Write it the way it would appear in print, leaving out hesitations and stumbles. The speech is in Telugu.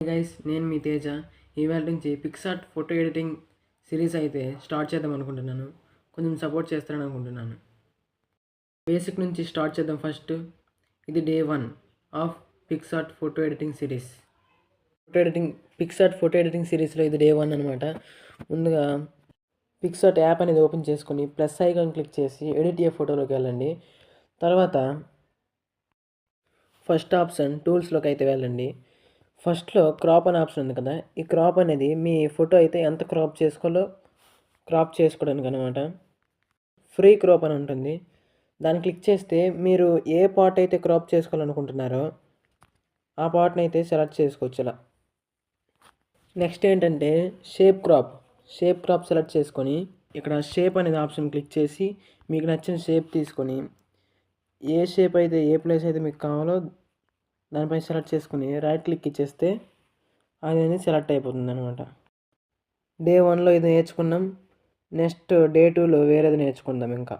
గైస్, నేను మీ తేజ. ఈవేళ నుంచి పిక్సార్ట్ ఫోటో ఎడిటింగ్ సిరీస్ అయితే స్టార్ట్ చేద్దాం అనుకుంటున్నాను. కొంచెం సపోర్ట్ చేస్తారని అనుకుంటున్నాను. బేసిక్ నుంచి స్టార్ట్ చేద్దాం. ఫస్ట్ ఇది day 1 of Picsart photo editing series. Picsart photo editing సిరీస్లో ఇది డే 1 అనమాట. ముందుగా పిక్సార్ట్ యాప్ అనేది ఓపెన్ చేసుకొని ప్లస్ ఐకాన్ క్లిక్ చేసి ఎడిట్ ఏ ఫోటోలోకి వెళ్ళండి. తర్వాత ఫస్ట్ ఆప్షన్ టూల్స్లోకి అయితే వెళ్ళండి. ఫస్ట్లో క్రాప్ అనే ఆప్షన్ ఉంది కదా, ఈ క్రాప్ అనేది మీ ఫోటో అయితే ఎంత క్రాప్ చేసుకోవాలో క్రాప్ చేసుకోవడానికి అనమాట. ఫ్రీ క్రాప్ అని ఉంటుంది, దాన్ని క్లిక్ చేస్తే మీరు ఏ పార్ట్ అయితే క్రాప్ చేసుకోవాలనుకుంటున్నారో ఆ పార్ట్ని అయితే సెలెక్ట్ చేసుకోవచ్చు ఇలా. నెక్స్ట్ ఏంటంటే షేప్ క్రాప్ సెలెక్ట్ చేసుకొని ఇక్కడ షేప్ అనేది ఆప్షన్ క్లిక్ చేసి మీకు నచ్చిన షేప్ తీసుకొని ఏ షేప్ అయితే ఏ ప్లేస్ అయితే మీకు కావాలో దానిపై సెలెక్ట్ చేసుకుని రైట్ క్లిక్ ఇచ్చేస్తే అది అనేది సెలెక్ట్ అయిపోతుంది అనమాట. డే 1లో ఇది నేర్చుకున్నాం. నెక్స్ట్ డే 2లో వేరేది నేర్చుకుందాం ఇంకా.